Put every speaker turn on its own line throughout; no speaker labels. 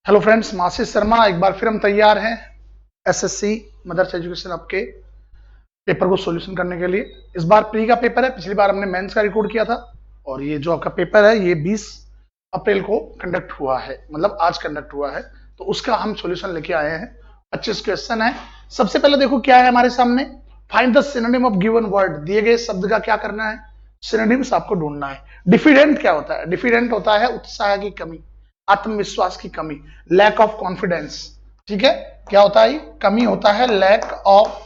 Hello friends, masses Sharma एक बार फिर हम तैयार हैं एसएससी मदर्स एजुकेशन आपके पेपर को सॉल्यूशन करने के लिए। इस बार प्री का पेपर है, पिछली बार हमने मेंस का रिकॉर्ड किया था और ये जो आपका पेपर है ये 20 अप्रैल को कंडक्ट हुआ है, मतलब आज कंडक्ट हुआ है। तो उसका हम सॉल्यूशन लेके आए हैं। 25 क्वेश्चन है। सबसे पहले देखो क्या है हमारे सामने, find the synonym of given word. दिए गए शब्द का क्या करना है, सिनोनिम्स आपको ढूंढना है। डिफिडेंट क्या होता है, डिफिडेंट होता है उत्साह की कमी, आत्मविश्वास की कमी, लैक ऑफ कॉन्फिडेंस। ठीक है, क्या होता है, कमी होता है, लैक ऑफ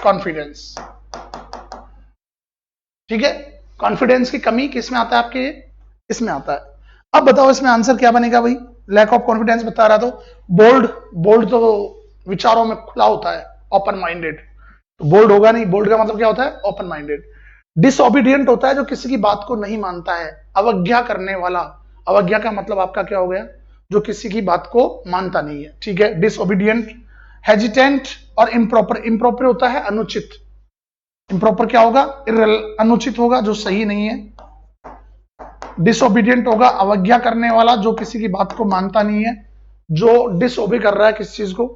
कॉन्फिडेंस। ठीक है, कॉन्फिडेंस की कमी किस में आता है, आपके इसमें आता है। अब बताओ इसमें आंसर क्या बनेगा भाई। लैक ऑफ कॉन्फिडेंस बता रहा, तो बोल्ड, बोल्ड तो विचारों में खुला होता है, ओपन माइंडेड, तो बोल्ड होगा नहीं। बोल्ड का मतलब क्या होता है, ओपन माइंडेड। डिसओबीडियंट होता है जो किसी की बात को नहीं मानता है, अवज्ञा करने वाला। अवज्ञा का मतलब आपका क्या हो गया, जो किसी की बात को मानता नहीं है। ठीक है, डिसओबीडियंट। हेजिटेंट और इम्प्रॉपर। इम्प्रॉपर होता है अनुचित। इम्प्रॉपर क्या होगा, अनुचित होगा, जो सही नहीं है। डिसओबीडियंट होगा अवज्ञा करने वाला, जो किसी की बात को मानता नहीं है, जो डिसओबे कर रहा है किसी चीज को।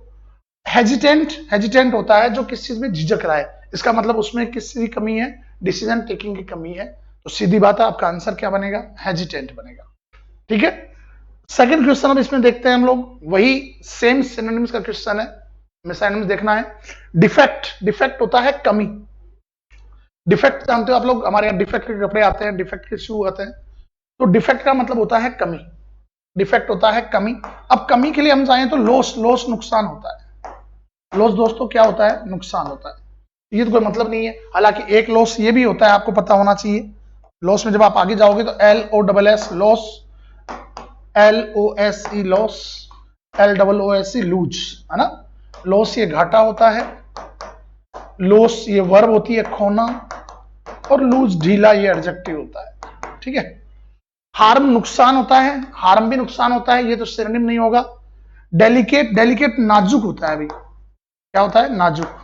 हेजिटेंट, हेजिटेंट होता है जो किस चीज में झिझक रहा है, इसका मतलब उसमें किसी की कमी है, डिसीजन टेकिंग की कमी है। तो सीधी बात है, आपका आंसर क्या बनेगा, हेजिटेंट बनेगा। ठीक है, सेकंड क्वेश्चन अब इसमें देखते हैं हम लोग, वही सेम सिनोनिम्स का क्वेश्चन है, हमें सिनोनिम्स देखना है। डिफेक्ट, डिफेक्ट होता है कमी। डिफेक्ट जानते हो आप लोग, हमारे यहाँ डिफेक्ट के कपड़े आते हैं, डिफेक्ट के शू आते हैं। तो डिफेक्ट का मतलब होता है कमी, डिफेक्ट होता है कमी। अब कमी के लिए हम चाहें तो लॉस, लॉस नुकसान होता है। लॉस दोस्तों क्या होता है, नुकसान होता है। ये तो कोई मतलब नहीं है, हालांकि एक लॉस ये भी होता है, आपको पता होना चाहिए। लॉस में जब आप आगे जाओगे तो LOSS loss, LOSE loss, LOOSE loose, है ना। लॉस ये घाटा होता है, लॉस ये वर्ब होती है खोना, और लूज ढीला ये एडजेक्टिव होता है। ठीक है, हार्म नुकसान होता है, हार्म भी नुकसान होता है, ये तो सिनोनिम नहीं होगा। डेलिकेट, डेलिकेट नाजुक होता है भाई, क्या होता है, नाजुक।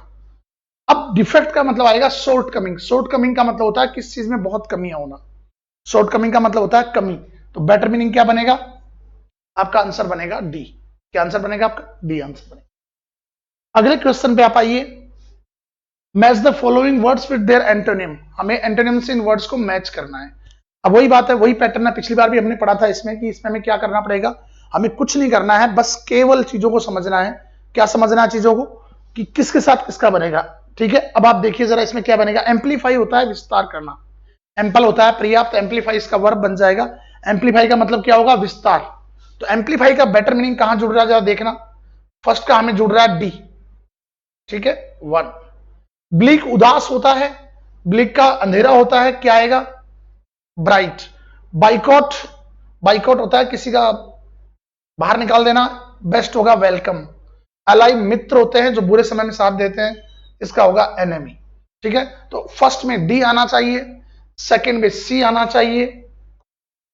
अब डिफेक्ट का मतलब आएगा शॉर्ट कमिंग। शॉर्ट कमिंग का मतलब होता है किस चीज में बहुत कमी होना। शॉर्ट कमिंग का मतलब होता है कमी। तो बेटर मीनिंग क्या बनेगा, आपका आंसर बनेगा डी। क्या आंसर बनेगा आपका, डी आंसर बनेगा। अगले क्वेश्चन पे आप आइए, match the following words with their antonym. हमें एंटोनिम से इन वर्ड्स को मैच करना है। अब वही बात है, वही पैटर्न है, पिछली बार भी हमने पढ़ा था इसमें, कि इसमें हमें क्या करना पड़ेगा, हमें कुछ नहीं करना है, बस केवल चीजों को समझना है। क्या समझना है चीजों को, कि किसके साथ किसका बनेगा। ठीक है, अब आप देखिए जरा इसमें क्या बनेगा। एम्पलीफाई होता है विस्तार करना, एम्पल होता है पर्याप्त, एम्पलीफाई इसका वर्ब बन जाएगा। एम्पलीफाई का मतलब क्या होगा, विस्तार। तो एम्पलीफाई का बेटर मीनिंग कहां जुड़ रहा है जरा देखना, फर्स्ट का हमें जुड़ रहा है डी। ठीक है, 1। ब्लिक उदास होता है, ब्लिक का अंधेरा होता है, क्या आएगा, ब्राइट। बाइकॉट, बाइकॉट होता है किसी का बाहर निकाल देना, बेस्ट होगा वेलकम। अलाई मित्र होते हैं जो बुरे समय में साथ देते हैं, इसका होगा एनिमी। ठीक है, तो फर्स्ट में डी आना चाहिए, सेकंड में सी आना चाहिए,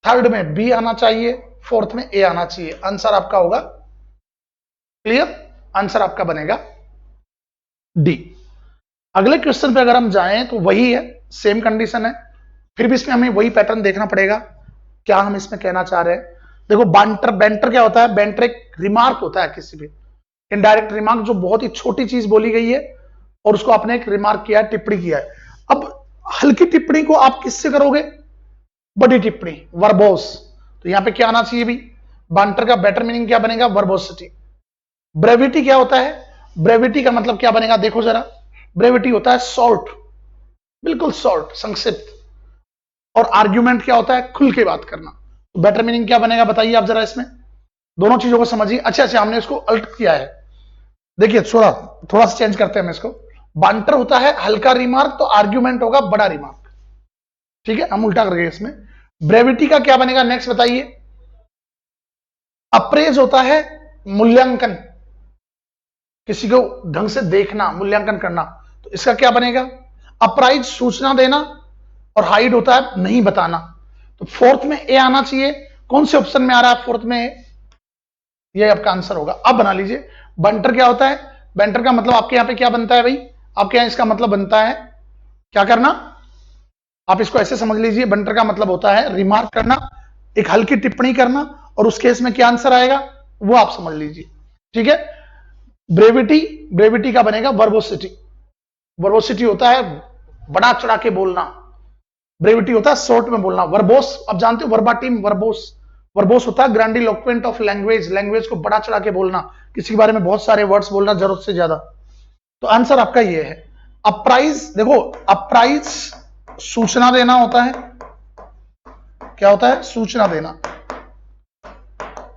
थर्ड में बी आना चाहिए, फोर्थ में ए आना चाहिए। आंसर आपका होगा क्लियर, आंसर आपका बनेगा डी। अगले क्वेश्चन पे अगर हम जाएं तो वही है, सेम कंडीशन है, फिर भी इसमें हमें वही पैटर्न देखना पड़ेगा, क्या हम इसमें कहना चाह रहे हैं। देखो बैंटर, बैंटर क्या होता है, बैंटर एक रिमार्क होता है किसी भी, इनडायरेक्ट रिमार्क, जो बहुत ही छोटी चीज बोली गई है और उसको आपने एक रिमार्क किया है, टिप्पणी किया है। अब हल्की टिप्पणी को आप किससे करोगे, बड़ी टिप्पणी, वर्बोस। तो यहां पे क्या आना चाहिए भी, बैंटर का बेटर मीनिंग क्या बनेगा, वर्बोसिटी। ब्रेविटी क्या होता है, ब्रेविटी का मतलब क्या बनेगा, देखो जरा, ब्रेविटी होता है शॉर्ट, बिल्कुल शॉर्ट, संक्षिप्त। और आर्ग्यूमेंट क्या होता है, खुल के बात करना। तो बेटर मीनिंग क्या बनेगा बताइए आप जरा, इसमें दोनों चीजों को समझिए। अच्छा अच्छा, हमने इसको अल्ट किया है, देखिए थोड़ा थोड़ा सा चेंज करते हैं हम इसको। बांटर होता है हल्का रिमार्क, तो आर्ग्यूमेंट होगा बड़ा रिमार्क। ठीक है, हम उल्टा कर गए इसमें। ब्रेविटी का क्या बनेगा, नेक्स्ट बताइए। अप्रेज होता है मूल्यांकन, किसी को ढंग से देखना, मूल्यांकन करना, तो इसका क्या बनेगा, अपराइज सूचना देना, और हाइड होता है नहीं बताना। तो फोर्थ में ए आना चाहिए, कौन से ऑप्शन में आ रहा है फोर्थ में, ये आपका आंसर होगा। अब बना लीजिए, बंटर क्या होता है, बंटर का मतलब आपके यहां पे क्या बनता है भाई, आपके यहां इसका मतलब बनता है क्या करना, आप इसको ऐसे समझ लीजिए, बंटर का मतलब होता है रिमार्क करना, एक हल्की टिप्पणी करना, और उस केस में क्या आंसर आएगा, वो आप समझ लीजिए, ठीक है। ब्रेविटी, ब्रेविटी का बनेगा वर्बोसिटी। वर्बोसिटी होता है बड़ा चढ़ा के बोलना, ब्रेविटी होता है शॉर्ट में बोलना। वर्बोस आप जानते हो, वर्बाटिम, वर्बोस। वर्बोस होता है ग्रैंडिलोक्वेंट ऑफ लैंग्वेज, लैंग्वेज को बड़ा चढ़ा के बोलना, किसी के बारे में बहुत सारे वर्ड्स बोलना जरूरत से ज्यादा। तो आंसर आपका ये है। अप्राइज, देखो अप्राइज सूचना देना होता है, क्या होता है, सूचना देना।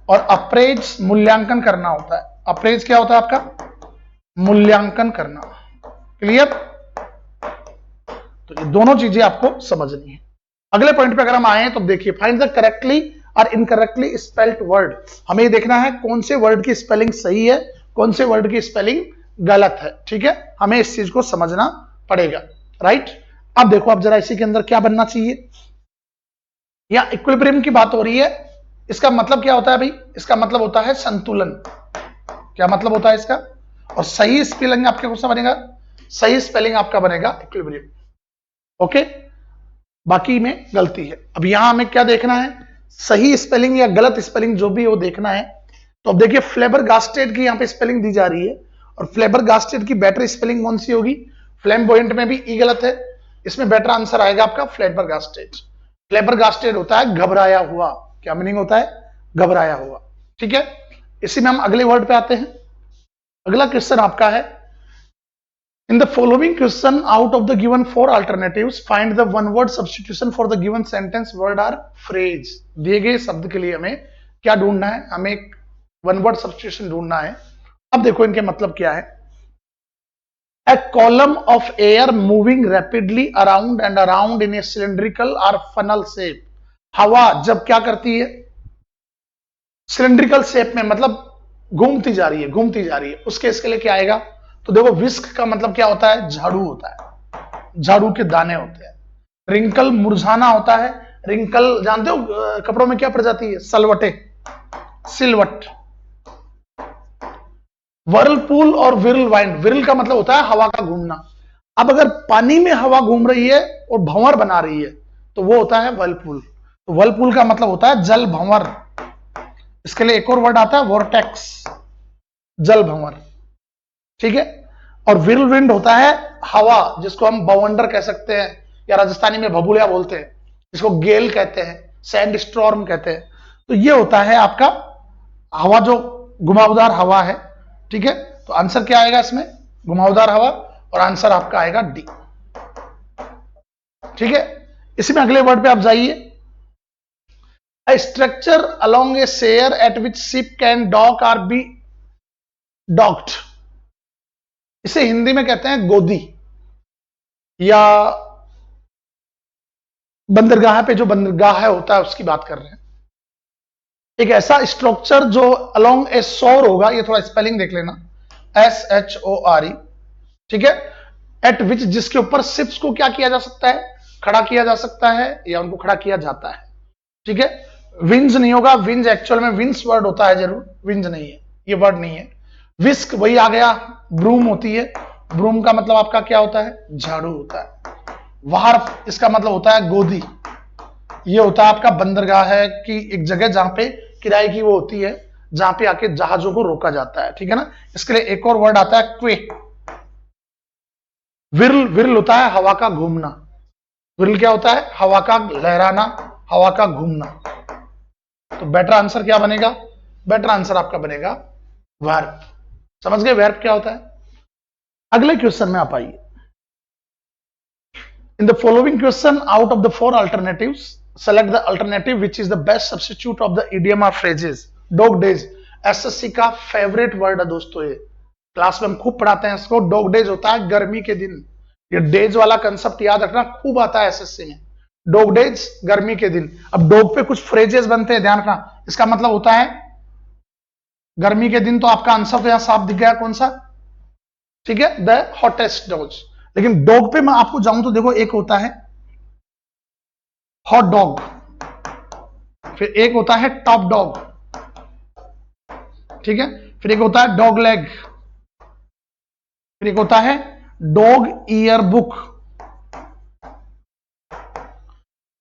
और अप्रेज मूल्यांकन करना होता है। अप्रेज क्या होता है आपका, मूल्यांकन करना। क्लियर। तो ये दोनों चीजें आपको समझनी है। अगले पॉइंट पे अगर हम आए तो देखिए, फाइंड द करेक्टली और इनकरेक्टली स्पेल्ड वर्ड। हमें देखना है कौन से वर्ड की स्पेलिंग सही है, कौन से वर्ड की स्पेलिंग गलत है, ठीक है। हमें इस चीज को समझना पड़ेगा, राइट। अब देखो, अब जरा इसी के अंदर क्या बनना चाहिए। या इक्विलिब्रियम की बात हो रही है, इसका मतलब क्या होता है भाई, इसका मतलब होता है संतुलन। क्या मतलब होता है इसका, और सही स्पेलिंग आपके कौन सा बनेगा, सही स्पेलिंग आपका बनेगा इक्विलिब्रियम, ओके। बाकी में गलती है। अब यहां हमें क्या देखना है, सही स्पेलिंग या गलत स्पेलिंग जो भी वो देखना है। तो अब देखिए, फ्लेबरगास्टेड की यहां पे स्पेलिंग दी जा रही है, और फ्लेबरगास्टेड की बेटर स्पेलिंग कौन सी होगी, फ्लैम्बोयंट में भी ई गलत है, इसमें बेटर आंसर आएगा आपका फ्लेबरगास्टेड। फ्लेबरगास्टेड होता है घबराया हुआ। क्या मीनिंग होता है, घबराया हुआ, ठीक है। इसी में हम अगले वर्ड पे आते हैं। अगला क्वेश्चन आपका है, in the following question out of the given four alternatives find the one word substitution for the given sentence word or phrase। दिए गए शब्द के लिए हमें क्या ढूंढना है, हमें एक वन वर्ड सब्स्टिट्यूशन ढूंढना है। अब देखो इनके मतलब क्या है। A column of air moving rapidly around and around in a cylindrical or funnel shape। हवा जब क्या करती है, सिलेंड्रिकल शेप में, मतलब घूमती जा रही है, घूमती जा रही है, उसके इसके लिए क्या आएगा। तो देखो, विस्क का मतलब क्या होता है, झाड़ू होता है, झाड़ू के दाने होते हैं। रिंकल मुरझाना होता है, रिंकल जानते हो कपड़ों में क्या प्रजाति है, सलवटे, सिलवट। वर्लपूल और विरल वाइंड, विरल का मतलब होता है हवा का घूमना। अब अगर पानी में हवा घूम रही है और भंवर बना रही है तो वो होता है वर्लपूल। तो वर्लपूल का मतलब होता है जल भंवर। इसके लिए एक और वर्ड आता है वोर्टेक्स, जल भंवर, ठीक है। और विरल विंड होता है हवा, जिसको हम बवंडर कह सकते हैं, या राजस्थानी में भभूलिया बोलते हैं, जिसको गेल कहते हैं, सैंड स्टॉर्म कहते हैं। तो ये होता है आपका हवा, जो घुमावदार हवा है, ठीक है। तो आंसर क्या आएगा इसमें, घुमावदार हवा, और आंसर आपका आएगा डी, ठीक है। इसी में अगले वर्ड पे आप जाइए। A structure along a shore at which ship can dock or be docked। इसे हिंदी में कहते हैं गोदी, या बंदरगाह पे जो बंदरगाह है होता है उसकी बात कर रहे हैं। एक ऐसा स्ट्रक्चर जो अलोंग ए शोर होगा, ये थोड़ा स्पेलिंग देख लेना, SHORE, ठीक है। एट विच, जिसके ऊपर शिप्स को क्या किया जा सकता है, खड़ा किया जा सकता है, या उनको खड़ा किया जाता है, ठीक है। विंज नहीं होगा, विंज एक्चुअल में विंस वर्ड होता है जरूर, विंज नहीं है, ये वर्ड नहीं है। विस्क वही आ गया, ब्रूम होती है, ब्रूम का मतलब आपका क्या होता है, झाड़ू होता है। वार्फ, इसका मतलब होता है गोदी, ये होता है आपका बंदरगाह है कि एक जगह जहां पे किराए की वो होती है, जहां पे आके जहाजों को रोका जाता है, ठीक है ना। इसके लिए एक और वर्ड आता है क्वे। विरल, विरल होता है हवा का घूमना। विरल क्या होता है, हवा का लहराना, हवा का घूमना। तो बेटर आंसर क्या बनेगा, बेटर आंसर आपका बनेगा वर्ब। समझ गए वर्ब क्या होता है। अगले क्वेश्चन में आप आइए। In the following question out of the four alternatives select the alternative which is the best substitute of the idiom और फ्रेजेस। डॉग डेज एसएससी का फेवरेट वर्ड है दोस्तों, ये क्लास में हम खूब पढ़ाते हैं इसको। डॉग डेज होता है गर्मी के दिन, ये डेज वाला कंसेप्ट याद रखना, खूब आता है एसएससी में। डॉग डेज गर्मी के दिन। अब डॉग पे कुछ फ्रेजेस बनते हैं, ध्यान रखना, इसका मतलब होता है गर्मी के दिन। तो आपका आंसर तो यहां साफ दिख गया कौन सा, ठीक है, द हॉटेस्ट डॉग। लेकिन डॉग पे मैं आपको जाऊं तो देखो, एक होता है हॉट डॉग, फिर एक होता है टॉप डॉग, ठीक है, फिर एक होता है डॉग लेग, फिर एक होता है dog year book.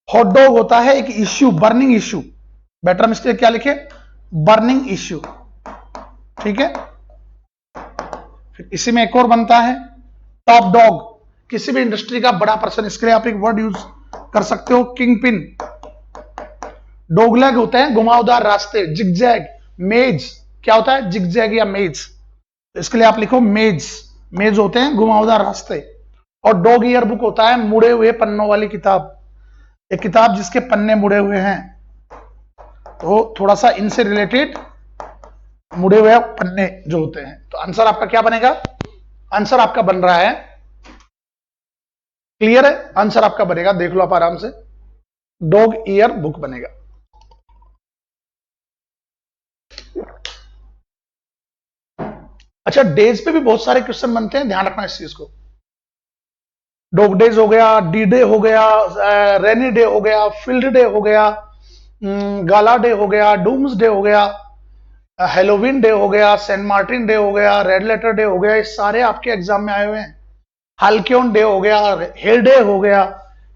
Hot dog होता है एक issue, burning issue. Better mistake क्या लिखे, बर्निंग इश्यू, ठीक है। फिर इसी में एक और बनता है टॉप डॉग, किसी भी इंडस्ट्री का बड़ा पर्सन, इसके लिए आप एक वर्ड यूज कर सकते हो किंग पिन। डॉगलेग होते हैं घुमावदार रास्ते, जिगजैग, मेज, क्या होता है जिगजैग या मेज, इसके लिए आप लिखो मेज, मेज होते हैं घुमावदार रास्ते। और डॉग ईयर बुक होता है मुड़े हुए पन्नों वाली किताब, एक किताब जिसके पन्ने मुड़े हुए हैं। तो थोड़ा सा इनसे रिलेटेड मुड़े हुए पन्ने जो होते हैं। तो आंसर आपका क्या बनेगा, आंसर आपका बन रहा है, क्लियर है, आंसर आपका बनेगा, देख लो आप आराम से, डॉग ईयर बुक बनेगा। अच्छा, डेज पे भी बहुत सारे क्वेश्चन बनते हैं, ध्यान रखना इस चीज को। डॉग डेज हो गया, डी डे हो गया, रेनी डे हो गया, फील्ड डे हो गया, गाला डे हो गया, डूम्स डे हो गया, हेलोविन डे हो गया, सेंट मार्टिन डे हो गया, रेड लेटर डे हो गया, ये सारे आपके एग्जाम में आए हुए हैं। हालक्योन डे हो गया, हेर डे हो गया,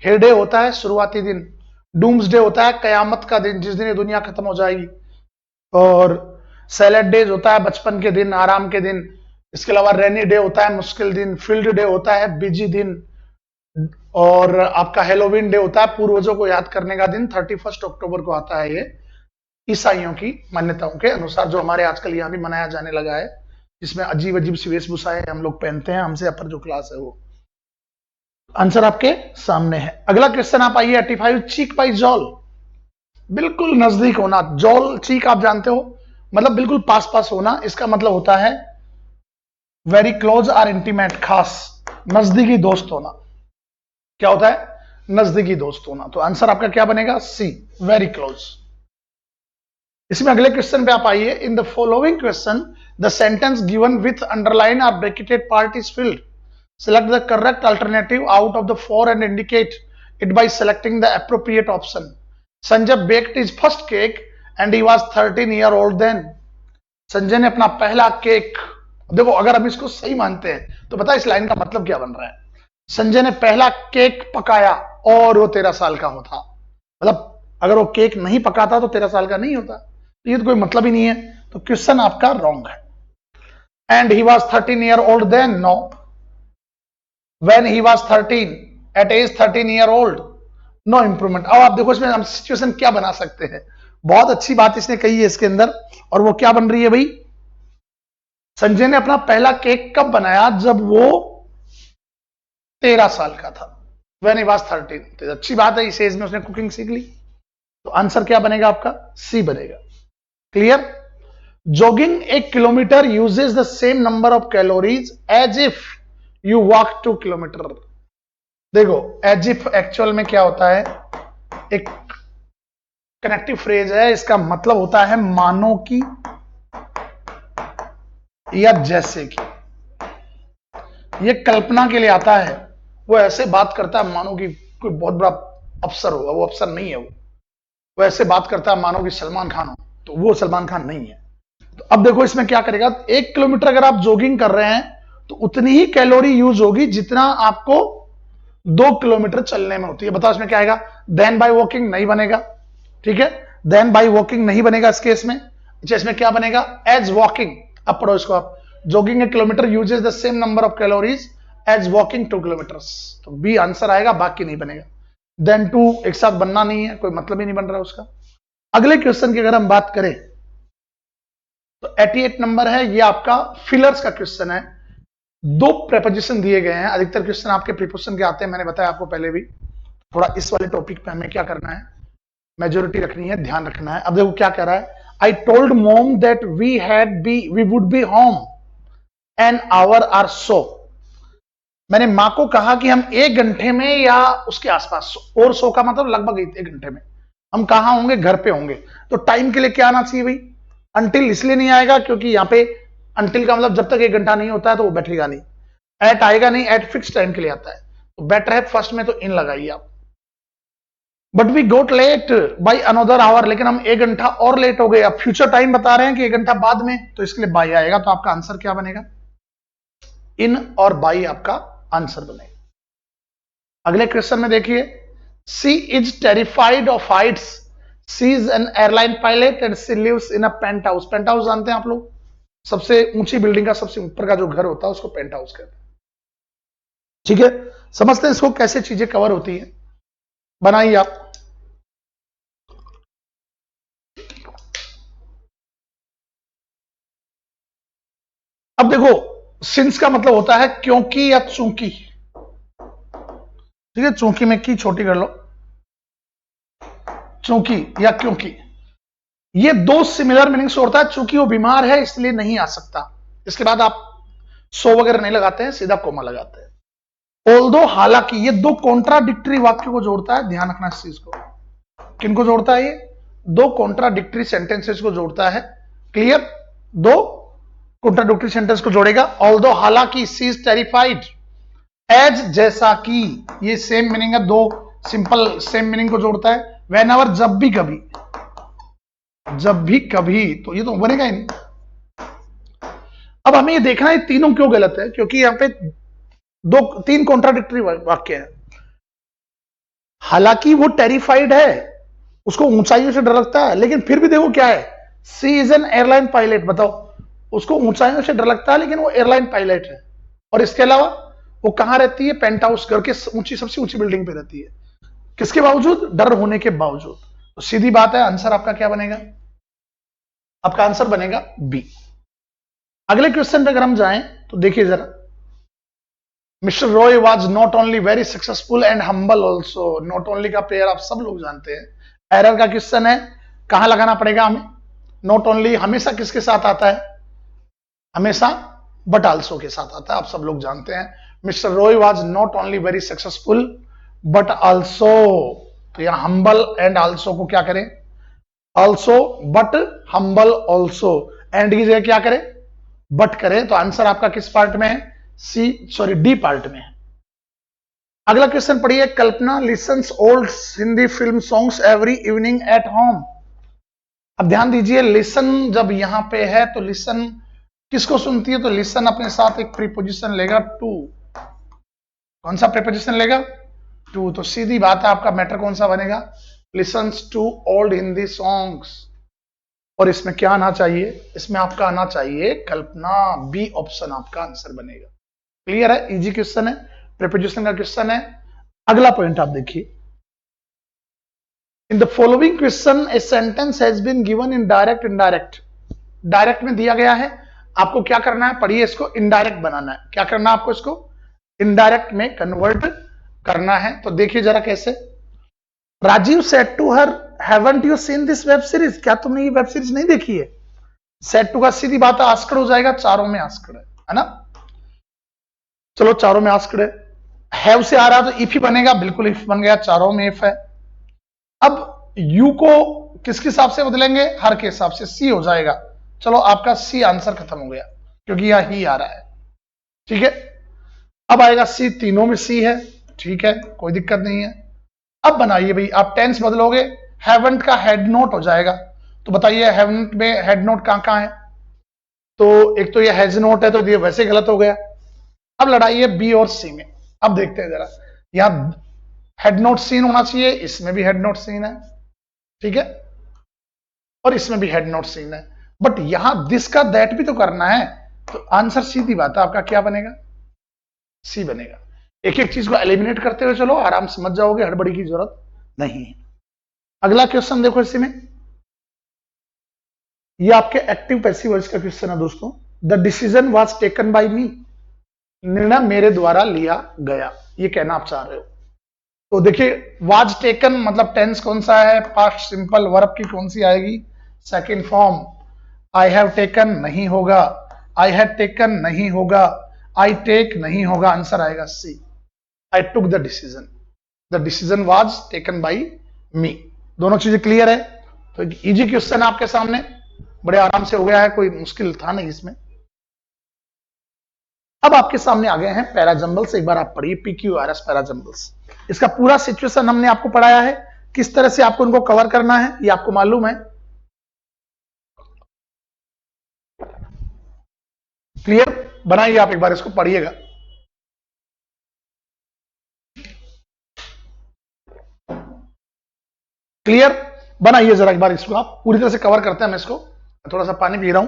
हेर डे होता है शुरुआती दिन, डूम्स डे होता है कयामत का दिन, जिस दिन ये दुनिया खत्म हो जाएगी, और सैलेड डेज होता है बचपन के दिन, आराम के दिन, इसके अलावा रेनी डे होता है मुश्किल दिन, फील्ड डे होता है बिजी दिन, और आपका हेलोविन डे होता है पूर्वजों को याद करने का दिन, 31 अक्टूबर को आता है ये, ईसाइयों की मान्यताओं के अनुसार, जो हमारे आजकल यहाँ भी मनाया जाने लगा है, जिसमें अजीब अजीब सी वेशभूषाएं हम लोग पहनते हैं, हमसे अपर जो क्लास है वो। आंसर आपके सामने है। अगला क्वेश्चन आप आइए 85, चीक बाई जॉल, बिल्कुल नजदीक होना, जॉल चीक आप जानते हो मतलब बिल्कुल पास पास होना, इसका मतलब होता है वेरी क्लोज और इंटीमेट, खास, नजदीकी दोस्त होना। क्या होता है नजदीकी दोस्त होना, तो आंसर आपका क्या बनेगा, सी, वेरी क्लोज। इसमें अगले क्वेश्चन पे आप आइए, in the following question the sentence given with underline और bracketed part is filled, select the correct alternative out of the four and indicate it by selecting the appropriate option. Sanjay baked his first cake and he was 13 year old then. Sanjay ने अपना पहला cake, देखो अगर हम इसको सही मानते हैं तो पता है इस लाइन का मतलब क्या बन रहा है, संजय ने पहला केक पकाया और वो 13 साल का होता, मतलब अगर वो केक नहीं पकाता तो 13 साल का नहीं होता, तो ये तो कोई मतलब ही नहीं है, तो क्वेश्चन आपका रॉन्ग है। And he was 13 year old then, no, when he was 13, at age 13 year old, no improvement। अब आप देखो इसमें हम सिचुएशन क्या बना सकते हैं, बहुत अच्छी बात इसने कही है इसके अंदर, और वो क्या बन रही है भाई, संजय ने अपना पहला केक कब बनाया, जब वो 13 साल का था, when he was 13। तो अच्छी बात है, इस एज में उसने कुकिंग सीख ली, तो आंसर क्या बनेगा आपका, सी बनेगा, clear. Jogging 1 kilometre uses the same number of calories as if you walk 2 kilometre. देखो एज इफ एक्चुअल में क्या होता है, एक कनेक्टिव फ्रेज है, इसका मतलब होता है मानो की या जैसे कि, ये कल्पना के लिए आता है, वो ऐसे बात करता है मानो कि कोई बहुत बड़ा अफसर होगा, वो अफसर नहीं है, वो ऐसे बात करता है मानो कि सलमान खान हो, तो वो सलमान खान नहीं है। तो अब देखो इसमें क्या करेगा, 1 किलोमीटर अगर आप जॉगिंग कर रहे हैं तो उतनी ही कैलोरी यूज होगी जितना आपको 2 किलोमीटर चलने में होती है। बताओ इसमें क्या आएगा, देन बाय वॉकिंग नहीं बनेगा, ठीक है, देन बाय वॉकिंग नहीं बनेगा इस केस में। अच्छा इसमें क्या बनेगा, एज वॉकिंग, अब पढ़ो इसको आप, jogging 1 kilometre uses the same number of calories as walking 2 kilometres, तो बी आंसर आएगा, बाकी नहीं बनेगा। देन टू एक साथ बनना नहीं है, कोई मतलब ही नहीं बन रहा उसका। अगले क्वेश्चन की अगर हम बात करें तो 88 नंबर है, ये आपका फिलर्स का क्वेश्चन है। 2 प्रेपोजिशन दिए गए हैं, अधिकतर क्वेश्चन आपके प्रीपोजिशन के आते हैं, मैंने बताया आपको पहले भी। थोड़ा इस वाले टॉपिक पे हमें क्या करना है, मेजोरिटी रखनी है, ध्यान रखना है। अब देखो क्या कह रहा है, I told mom that we would be home an hour or so. मैंने माँ को कहा कि हम 1 घंटे में या उसके आसपास, और सो का मतलब लगभग 1 घंटे में हम कहाँ होंगे, घर पे होंगे। तो टाइम के लिए क्या आना चाहिए भाई, अंटिल इसलिए नहीं आएगा क्योंकि यहाँ पे अंटिल का मतलब जब तक 1 घंटा नहीं होता है तो वो बैठेगा नहीं, एट आएगा नहीं, एट फिक्स टाइम के लिए आता है, तो बेटर है फर्स्ट में तो इन लगाइए आप। But we got late by another hour, लेकिन हम 1 घंटा और लेट हो गए, अब फ्यूचर टाइम बता रहे हैं कि 1 घंटा बाद में, तो इसके लिए बाई आएगा, तो आपका आंसर क्या बनेगा, इन और बाई आपका आंसर बनेगा। अगले क्वेश्चन में देखिए, she is terrified of heights, she is an airline pilot and she lives in a penthouse. Penthouse जानते हैं आप लोग, सबसे ऊंची बिल्डिंग का सबसे ऊपर का जो घर होता है उसको पेंट हाउस कहते हैं। ठीक है, समझते हैं इसको कैसे चीजें कवर होती है। बनाइए आप। अब देखो, सिंस का मतलब होता है क्योंकि या चूंकि। ठीक है, चूंकि में की छोटी कर लो, चूंकि या क्योंकि, ये दो सिमिलर मीनिंग्स होता है। चूंकि वो बीमार है इसलिए नहीं आ सकता, इसके बाद आप सो वगैरह नहीं लगाते हैं, सीधा कोमा लगाते हैं। ऑल्दो हालांकि, ये दो कॉन्ट्राडिक्टरी वाक्यों को जोड़ता है, ध्यान रखना इस चीज को। किनको जोड़ता है ये? दो कॉन्ट्राडिक्टरी सेंटेंसेस को जोड़ता है। क्लियर? दो कॉन्ट्राडिक्टरी सेंटेंस को जोड़ेगा। ऑल्दो हालांकि, सी इज टेरिफाइड, एज जैसा कि, ये सेम मीनिंग है, दो सिंपल सेम मीनिंग को जोड़ता है। वेन एवर, जब भी कभी, जब भी कभी, तो ये तो बनेगा ही नहीं। अब हमें ये देखना है तीनों क्यों गलत है, क्योंकि यहां पे दो तीन कॉन्ट्राडिक्टरी वाक्य है। हालांकि वो टेरिफाइड है, उसको ऊंचाइयों से डर लगता है, लेकिन फिर भी देखो क्या है, सी इज एन एयरलाइन पायलट। बताओ, उसको ऊंचाइयों से डर लगता है लेकिन वो एयरलाइन पायलट है। और इसके अलावा वो कहां रहती है? पेंट हाउस, घर के ऊंची, सबसे ऊंची बिल्डिंग पे रहती है। किसके बावजूद? डर होने के बावजूद। तो सीधी बात है, आंसर आपका क्या बनेगा? आपका आंसर बनेगा बी। अगले क्वेश्चन पे अगर हम जाएं तो देखिए जरा, mister Roy was not only very successful and humble also. Not only का पेयर आप सब लोग जानते हैं। एरर का क्वेश्चन है, कहां लगाना पड़ेगा हमें? नॉट ओनली हमेशा किसके साथ आता है? हमेशा बट आल्सो के साथ आता है, आप सब लोग जानते हैं। Mister Roy was not only very successful but also, तो यहां हम्बल एंड आल्सो को क्या करें? Also but humble also, and की जगह क्या करें? बट करें। तो आंसर आपका किस पार्ट में है? सी, सॉरी, डी पार्ट में है। अगला क्वेश्चन पढ़िए, Kalpana listens old Hindi film songs every evening at home. अब ध्यान दीजिए, लिसन जब यहां पे है तो लिसन किसको सुनती है? तो लिसन अपने साथ एक प्रीपोजिशन लेगा, टू। कौन सा प्रीपोजिशन लेगा? टू। तो सीधी बात है, आपका मैटर कौन सा बनेगा? Listens to old Hindi songs. और इसमें क्या आना चाहिए? इसमें आपका आना चाहिए कल्पना। बी ऑप्शन आपका आंसर बनेगा। क्लियर है? इजी क्वेश्चन है, प्रीपोजिशन का क्वेश्चन है। अगला पॉइंट आप देखिए, in the following question a sentence has been given in direct indirect. Direct में दिया गया है, आपको क्या करना है? पढ़िए, इसको इनडायरेक्ट बनाना है। क्या करना है आपको? इसको इनडायरेक्ट में कन्वर्ट करना है। तो देखिए जरा कैसे। Rajiv said to her, haven't you seen this web series? क्या तुमने ये वेब सीरीज नहीं देखी है? सेड टू का सीधी बात है आस्कड़ हो जाएगा, चारों में आस्कड़ है ना। चलो, चारों में आस्कड़ है। हैव से आ रहा तो इफ ही बनेगा, बिल्कुल इफ बन गया, चारों में इफ है। अब यू को किसके हिसाब से बदलेंगे? हर के हिसाब से, सी हो जाएगा। चलो, आपका सी आंसर खत्म हो गया, क्योंकि यहां ही आ रहा है। ठीक है, अब आएगा सी, तीनों में सी है। ठीक है, कोई दिक्कत नहीं है। अब बनाइए भाई, आप टेंस बदलोगे, हैवंट का हेड नोट हो जाएगा। तो बताइए, हैवंट में हेड नोट कहां कहां है? तो एक तो ये हैज नोट है, तो ये वैसे गलत हो गया। अब लड़ाई है बी और सी में। अब देखते हैं जरा, यहां हेड नोट सीन होना चाहिए, इसमें भी हेड नोट सीन है। ठीक है, और इसमें भी हेड नोट सीन है, बट यहां दिस का दैट भी तो करना है। तो आंसर सीधी बात है, आपका क्या बनेगा? सी बनेगा। एक एक चीज को एलिमिनेट करते हुए चलो, आराम से समझ जाओगे, हड़बड़ी की जरूरत नहीं है। अगला क्वेश्चन देखो, इसी में ये आपके एक्टिव पैसिव वॉइस का क्वेश्चन है दोस्तों। The decision was taken by me, निर्णय मेरे द्वारा लिया गया, ये कहना आप चाह रहे हो। तो देखिए, वाज टेकन मतलब टेंस कौन सा है? Past simple. वर्ब की कौन सी आएगी? Second form. I have taken नहीं होगा, आई हैड टेकन नहीं होगा, आई टेक नहीं होगा, आंसर आएगा C, I took the decision. The decision was taken by me. दोनों चीजें क्लियर है? तो एक इजी क्वेश्चन है आपके सामने, बड़े आराम से हो गया है, कोई मुश्किल था नहीं इसमें। अब आपके सामने आ गए हैं पैराजंबल्स। एक बार आप पढ़िए, PQRS पैराजंबल्स। इसका पूरा सिचुएशन हमने आपको पढ़ाया है, किस तरह से आपको उनको कवर करना है ये आपको मालूम है। क्लियर? बनाइए आप, एक बार इसको पढ़िएगा। क्लियर? बनाइए जरा एक बार इसको, आप पूरी तरह से कवर करते हैं। मैं इसको थोड़ा सा पानी पी रहा हूं।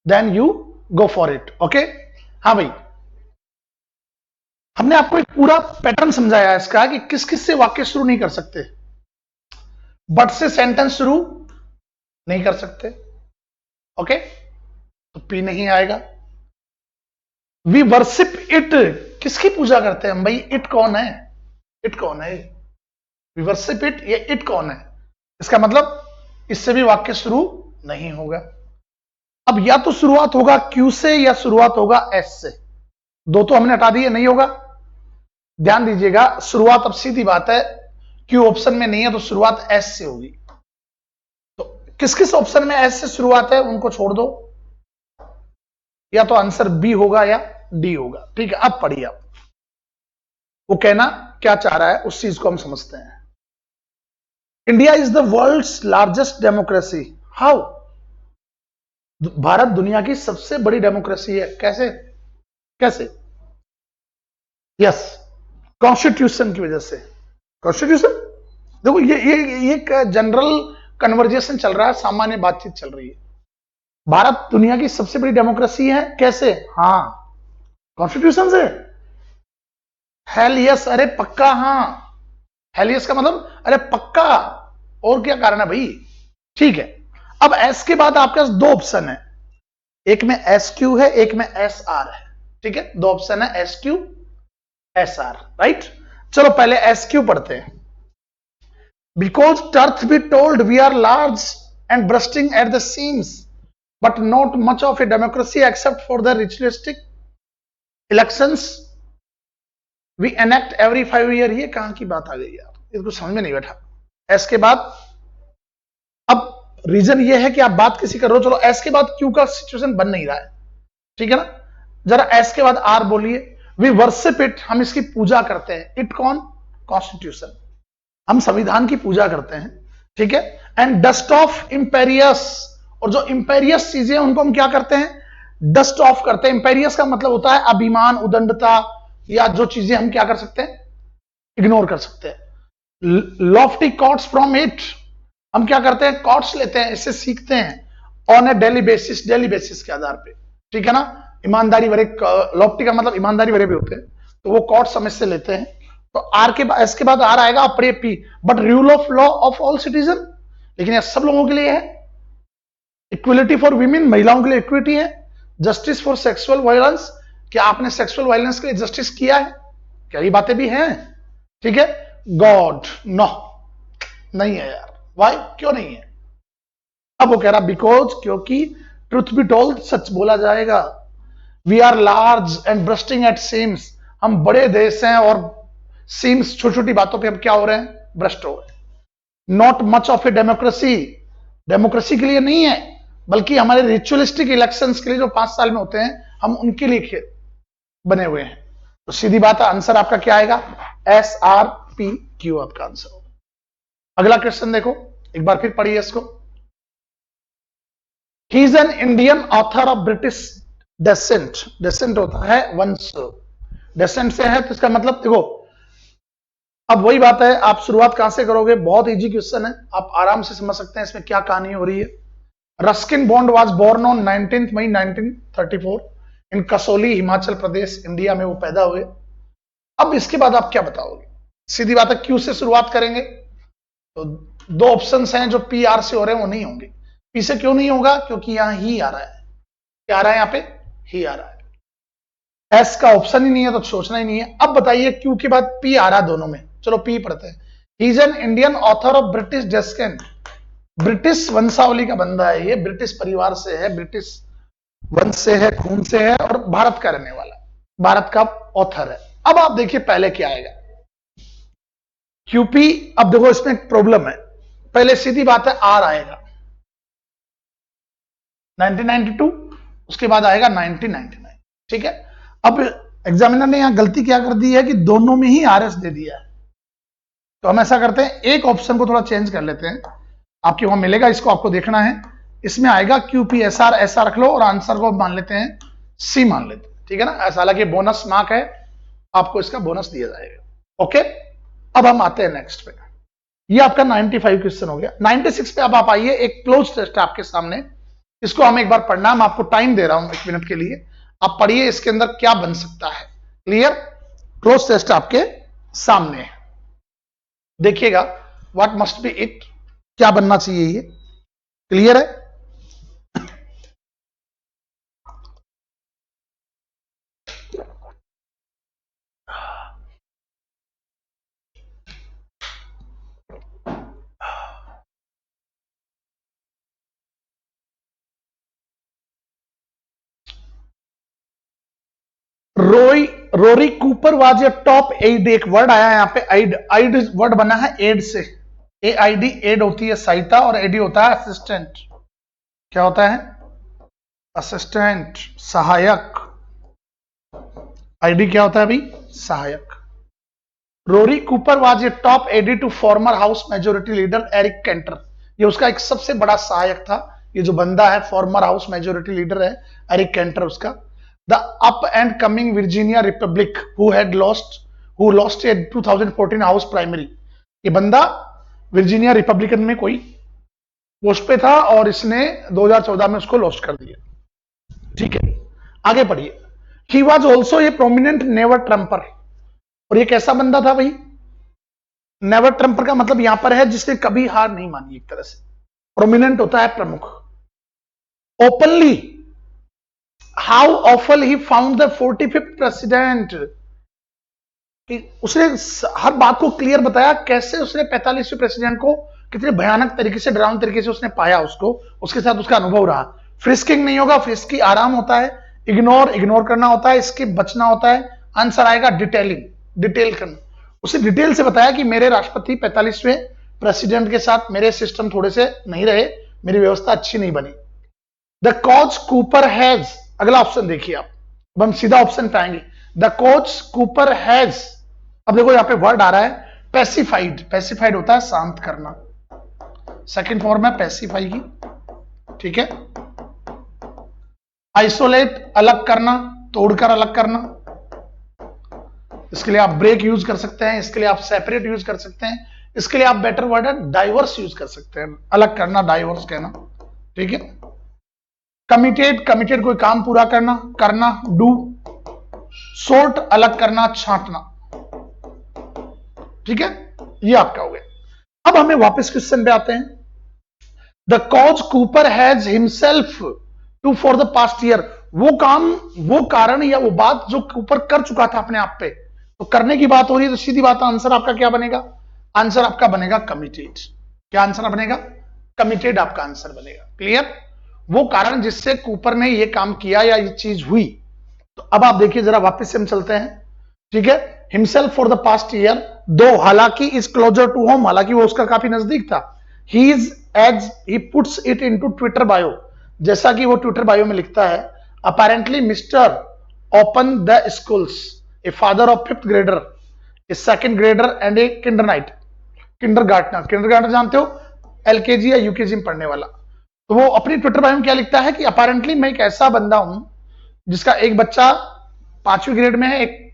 Then you go for it. Okay, हाँ भाई, हमने आपको एक पूरा पैटर्न समझाया है इसका कि किस किस से वाक्य शुरू नहीं कर सकते। बट से सेंटेंस शुरू नहीं कर सकते। ओके, तो पी नहीं आएगा। वी वर्शिप इट, किसकी पूजा करते हैं हम भाई? इट कौन है? इट कौन है? वी वर्शिप इट, ये इट कौन है? इसका मतलब इससे भी वाक्य शुरू नहीं होगा। अब या तो शुरुआत होगा क्यू से या शुरुआत होगा एस से, दो तो हमने हटा दिए, नहीं होगा। ध्यान दीजिएगा, शुरुआत अब सीधी बात है, क्यू ऑप्शन में नहीं है तो शुरुआत एस से होगी। तो किस किस ऑप्शन में एस से शुरुआत है उनको छोड़ दो, या तो आंसर बी होगा या डी होगा। ठीक है, अब पढ़िए आप, वो कहना क्या चाह रहा है उस चीज को हम समझते हैं। India is the world's largest democracy. How? Bharat दुनिया की सबसे बड़ी डेमोक्रेसी है। कैसे? कैसे? यस, कॉन्स्टिट्यूशन की वजह से। कॉन्स्टिट्यूशन, देखो ये एक जनरल कन्वर्जेशन चल रहा है, सामान्य बातचीत चल रही है। भारत दुनिया की सबसे बड़ी डेमोक्रेसी है। कैसे? हाँ, कॉन्स्टिट्यूशन से। हेल यस, अरे पक्का। हाँ, हेल यस का मतलब अरे पक्का, और क्या कारण है भाई? ठीक है, अब एस के बाद आपके पास दो ऑप्शन है, एक में एस क्यू है, एक में एस आर है। ठीक है, दो ऑप्शन है, S Q S R, right. चलो पहले एस क्यू पढ़ते हैं। Because truth be told we are large and bursting at the seams but not much of a democracy except for the ritualistic elections we enact every 5 year। ये कहां की बात आ गई यार, इसको समझ में नहीं बैठा। एस के बाद अब रीजन ये है कि आप बात किसी कर रहे हो, चलो एस के बाद क्यू का सिचुएशन बन नहीं रहा है, ठीक है ना। जरा एस के बाद आर बोलिए। वी वर्शिप इट, हम इसकी पूजा करते हैं। इट कौन? कॉन्स्टिट्यूशन, हम संविधान की पूजा करते हैं। ठीक है, एंड डस्ट ऑफ इंपेरियस, और जो इंपेरियस चीजें हैं उनको हम क्या करते हैं? डस्ट ऑफ करते हैं। इंपेरियस का मतलब होता है अभिमान, उदंडता, या जो चीजें हम क्या कर सकते हैं? इग्नोर कर सकते हैं। लॉफ्टी कॉट्स फ्रॉम इट, हम क्या करते हैं? कॉट्स लेते हैं, इससे सीखते हैं। On A daily basis, daily basis के आधार पे, ठीक है ना। ईमानदारी भरे, लॉफ्टी का मतलब ईमानदारी भरे भी होते हैं, तो वो कॉट्स हम इससे लेते हैं। तो आर के बाद, एस के बाद आर आएगा, अपने P. But rule of law of all citizen, लेकिन यह सब लोगों के लिए है। इक्वलिटी फॉर वीमेन, महिलाओं के लिए इक्विटी है। जस्टिस फॉर सेक्सुअल वायलेंस, क्या आपने सेक्सुअल वायलेंस के लिए जस्टिस किया है? क्या ये बातें भी हैं? ठीक है। गॉड, नो, नहीं है यार। वाई, क्यों नहीं है? अब वो कह रहा बिकॉज, क्योंकि ट्रुथ बी टोल्ड, सच बोला जाएगा। We are large and bursting at seams, हम बड़े देश हैं और सीम्स, छोटी छोटी बातों पे हम क्या हो रहे हैं? भ्रष्ट हो रहे हैं। Not much of a democracy, democracy के लिए नहीं है, बल्कि हमारे रिचुअलिस्टिक इलेक्शंस के लिए जो 5 साल में होते हैं, हम उनके लिए बने हुए हैं। तो सीधी बात है, आंसर आपका क्या आएगा? एस आर पी क्यू आपका आंसर होगा। अगला क्वेश्चन देखो, एक बार फिर पढ़िए इसको। ही is an Indian author of British descent, descent होता है वंश, डेसेंट से है तो इसका मतलब देखो, अब वही बात है, आप शुरुआत कहां से करोगे? बहुत इजी क्वेश्चन है, आप आराम से समझ सकते हैं इसमें क्या कहानी हो रही है। Ruskin Bond was born on 19 May 1934 in Kasauli, Himachal Pradesh, India में वो पैदा हुए। अब इसके बाद आप क्या बताओगे? सीधी बात है, क्यू से शुरुआत करेंगे तो दो ऑप्शंस हैं जो पी आर से हो रहे हैं, वो नहीं होंगे। पी से क्यों नहीं होगा? क्योंकि यहां ही आ रहा है। क्या आ रहा है? यहां पे ही आ रहा है। एस का ऑप्शन ही नहीं है तो सोचना ही नहीं है। अब बताइए, क्यू के बाद पी आ रहा है दोनों में, चलो पी पढ़ते हैं। He is an Indian author of British descent, British वंशावली का बंदा है ये, ब्रिटिश परिवार से है, ब्रिटिश वंश से है, खून से है, और भारत का रहने वाला, भारत का ऑथर है। अब आप देखिए पहले क्या आएगा? क्यूपी। अब देखो इसमें एक प्रॉब्लम है, पहले सीधी बात है आर आएगा 1992, उसके बाद आएगा 1999। ठीक है, अब एग्जामिनर ने यहां गलती क्या कर दी है कि दोनों में ही आरएस दे दिया है। तो हम ऐसा करते हैं, एक ऑप्शन को थोड़ा चेंज कर लेते हैं, आपके वहां मिलेगा, इसको आपको देखना है। इसमें आएगा क्यूपी एस आर, ऐसा रख लो, और आंसर को मान लेते हैं सी मान लेते हैं, ठीक है ना। ऐसा, हालांकि बोनस मार्क है, आपको इसका बोनस दिया जाएगा। ओके, अब हम आते हैं नेक्स्ट पे। ये आपका 95 क्वेश्चन हो गया। 96 पे अब आप आइए, एक क्लोज टेस्ट है आपके सामने। इसको हम एक बार पढ़ना, मैं आपको टाइम दे रहा हूं 1 मिनट के लिए, आप पढ़िए इसके अंदर क्या बन सकता है। क्लियर? क्लोज टेस्ट आपके सामने है, देखिएगा व्हाट मस्ट बी इट, क्या बनना चाहिए ये। क्लियर है? Rory Cooper was a top aide, एक वर्ड आया यहां पे एड, एड वर्ड बना है एड से, एआईडी, एड होती है सहायता और एडी होता है असिस्टेंट। क्या होता है? असिस्टेंट, सहायक। आईडी क्या होता है भाई? सहायक। Rory Cooper was a top aide to former House majority leader Eric Cantor, ये उसका एक सबसे बड़ा सहायक था। ये जो बंदा है फॉर्मर हाउस मेजोरिटी लीडर है एरिक कैंटर उसका। The up and coming Virginia Republic who lost A 2014 house primary, ये बंदा वर्जीनिया रिपब्लिकन में कोई पोस्ट पे था और इसने 2014 में उसको लॉस्ट कर दिया। ठीक है, आगे पढ़िए। He was also a prominent never trumper, और ये कैसा बंदा था भाई? नेवर ट्रम्पर का मतलब यहां पर है जिसने कभी हार नहीं मानी, एक तरह से। प्रोमिनेंट होता है प्रमुख। Openly, how often he found the 45th president, उसने हर बात को क्लियर बताया, कैसे उसने 45वें प्रेसिडेंट को कितने भयानक तरीके से, डरावने तरीके से उसने पाया उसको, उसके साथ उसका अनुभव रहा। फ्रिस्किंग नहीं होगा, फ्रिस्की आराम होता है, इग्नोर करना होता है, इसके बचना होता है। आंसर आएगा डिटेलिंग, डिटेल करना। उसे डिटेल से बताया कि मेरे राष्ट्रपति 45वें प्रेसिडेंट के साथ मेरे सिस्टम थोड़े से नहीं रहे, मेरी व्यवस्था अच्छी नहीं बनी। द कॉज कूपर हैज, अगला ऑप्शन देखिए आप, अब हम सीधा ऑप्शन पे आएंगे। द कॉज कूपर हैज, अब देखो यहां पे वर्ड आ रहा है पैसिफाइड, पैसिफाइड होता है शांत करना, सेकंड फॉर्म है पैसिफाई की। ठीक है, आइसोलेट, अलग करना, तोड़कर अलग करना, इसके लिए आप ब्रेक यूज कर सकते हैं, इसके लिए आप सेपरेट यूज कर सकते हैं, इसके लिए आप बेटर वर्ड है डाइवर्स यूज कर सकते हैं, अलग करना, डाइवर्स कहना। ठीक है, कमिटेड, कमिटेड कोई काम पूरा करना, करना, डू। सोर्ट, अलग करना, छांटना। ठीक है, ये आपका हो गया। अब हमें वापस क्वेश्चन पे आते हैं। The cause Cooper has himself to for the past year, वो काम, वो कारण या वो बात जो कूपर कर चुका था अपने आप पे, तो करने की बात हो रही है, तो सीधी बात आंसर आपका क्या बनेगा? आंसर आपका बनेगा कमिटेड। क्या आंसर बनेगा? कमिटेड आपका आंसर बनेगा। क्लियर? वो कारण जिससे कूपर ने ये काम किया या ये चीज हुई। तो अब आप देखिए जरा, वापस से हम चलते हैं। ठीक है, himself for the past year, दो हालांकि इज क्लोजर टू होम, हालांकि वो उसका काफी नजदीक था। He is as he puts it into Twitter bio, जैसा कि वो ट्विटर बायो में लिखता है, apparently mister open the schools, a father of 5th grader, a 2nd grader and a kindernight, kindergartner. Kindergartner जानते हो, एलकेजी या यूकेजी में पढ़ने वाला। तो वो अपनी ट्विटर बायो में क्या लिखता है कि अपेरेंटली मैं एक ऐसा बंदा हूं जिसका एक बच्चा 5वीं ग्रेड में है, एक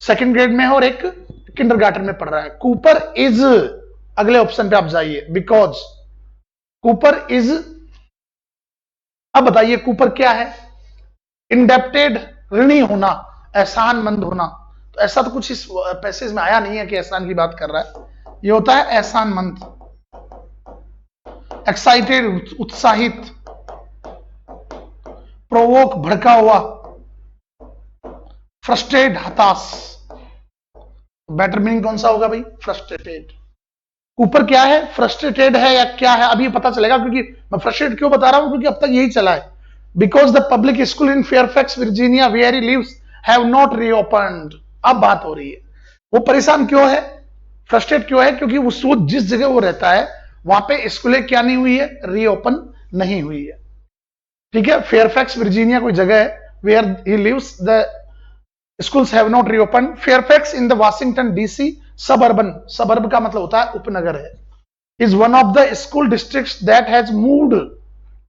2nd ग्रेड में है और एक किंडरगार्टन में पढ़ रहा है। कूपर इज, अगले ऑप्शन पे आप जाइए, बिकॉज कूपर इज, अब बताइए कूपर क्या है? इंडेप्टेड, ऋणी होना, एहसानमंद होना। तो ऐसा तो कुछ इस पैसेज में आया नहीं है कि एहसान की बात कर रहा है, ये होता है एहसानमंद। एक्साइटेड, उत्साहित। प्रोवोक, भड़का हुआ। फ्रस्ट्रेट, हताश। बेटर मीनिंग कौन सा होगा भाई? फ्रस्ट्रेटेड। ऊपर क्या है? फ्रस्ट्रेटेड है या क्या है, अभी पता चलेगा। क्योंकि मैं फ्रस्ट्रेट क्यों बता रहा हूं, क्योंकि अब तक यही चला है। Because the public school in Fairfax Virginia where he lives have not reopened, अब बात हो रही है। वो परेशान क्यों है, फ्रस्ट्रेट क्यों है? क्योंकि उस जिस जगह वो रहता है वहां पे स्कूलें क्या नहीं हुई है? रीओपन नहीं हुई है। ठीक है, फेयरफैक्स वर्जीनिया कोई जगह है, where he lives the schools have not reopened. Fairfax in the Washington DC suburban, suburb का मतलब होता है उपनगर है, is one of the school districts that has moved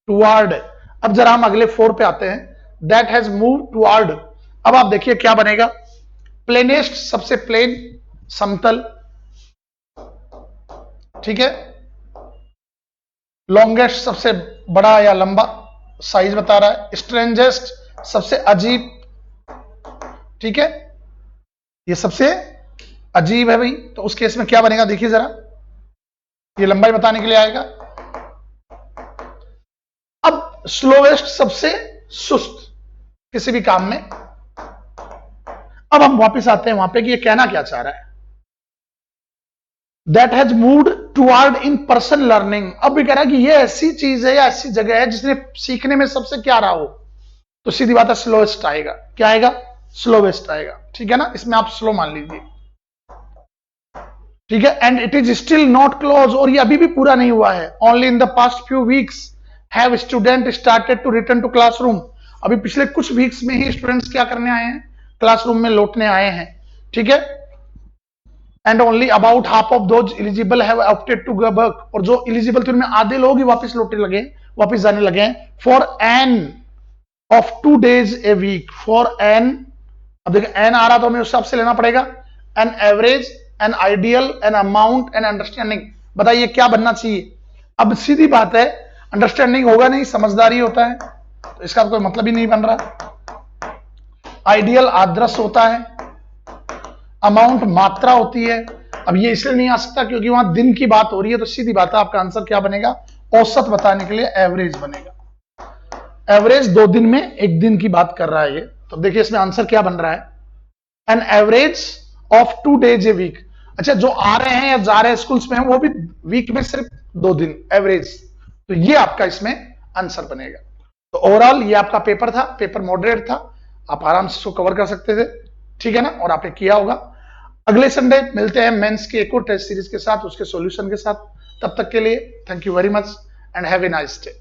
toward, अब जरा हम अगले 4 पे आते हैं, that has moved toward। अब आप देखिए क्या बनेगा? प्लेनेस्ट, सबसे प्लेन, समतल। ठीक है, लॉन्गेस्ट, सबसे बड़ा या लंबा साइज बता रहा है। स्ट्रेंजेस्ट सबसे अजीब, ठीक है, ये सबसे अजीब है भाई, तो उस केस में क्या बनेगा देखिए जरा, ये लंबाई बताने के लिए आएगा। अब स्लोवेस्ट सबसे सुस्त किसी भी काम में। अब हम वापस आते हैं वहां पे कि ये कहना क्या चाह रहा है, that has moved toward in person learning. अब भी कह रहा है कि ये ऐसी चीज है या ऐसी जगह है जिसने सीखने में सबसे क्या रहा हो, तो सीधी बात है स्लोवेस्ट आएगा। क्या आएगा? स्लोवेस्ट आएगा, ठीक है ना, इसमें आप स्लो मान लीजिए, ठीक है। And it is still not close, और ये अभी भी पूरा नहीं हुआ है। Only in the past few weeks have student started to return to classroom. अभी पिछले कुछ वीक्स में ही स्टूडेंट्स क्या करने आए हैं, क्लासरूम में लौटने आए हैं, ठीक है। And only about half of those eligible have opted to go back, और जो एलिजिबल थे उनमें आधे लोग ही वापस लौटने लगे, वापस जाने लगे हैं। For an of 2 days a week, for an, अब देखिए एन आ रहा तो हमें उस हिसाब से लेना पड़ेगा, an average, an ideal, an amount, an understanding. बताइए क्या बनना चाहिए? अब सीधी बात है, अंडरस्टैंडिंग होगा नहीं, समझदारी होता है, तो इसका कोई मतलब ही नहीं बन रहा। आइडियल आदर्श होता है, अमाउंट मात्रा होती है। अब ये इसलिए नहीं आ सकता क्योंकि वहां दिन की बात हो रही है, तो सीधी बात है आपका आंसर क्या बनेगा, औसत बताने के लिए एवरेज बनेगा। एवरेज 2 दिन में 1 दिन की बात कर रहा है ये, तो देखिए इसमें आंसर क्या बन रहा है, an average of 2 days a week. अच्छा, जो आ रहे हैं या जा रहे हैं स्कूल्स में हैं वो भी वीक में सिर्फ 2 दिन एवरेज, तो ये आपका इसमें आंसर बनेगा। तो ओवरऑल ये आपका पेपर था, पेपर मॉडरेट था, आप आराम से इसको कवर कर सकते थे, ठीक है ना, और आपने किया होगा। अगले संडे मिलते हैं मेंस की एक और टेस्ट सीरीज के साथ, उसके सॉल्यूशन के साथ। तब तक के लिए thank you very much and have a nice day.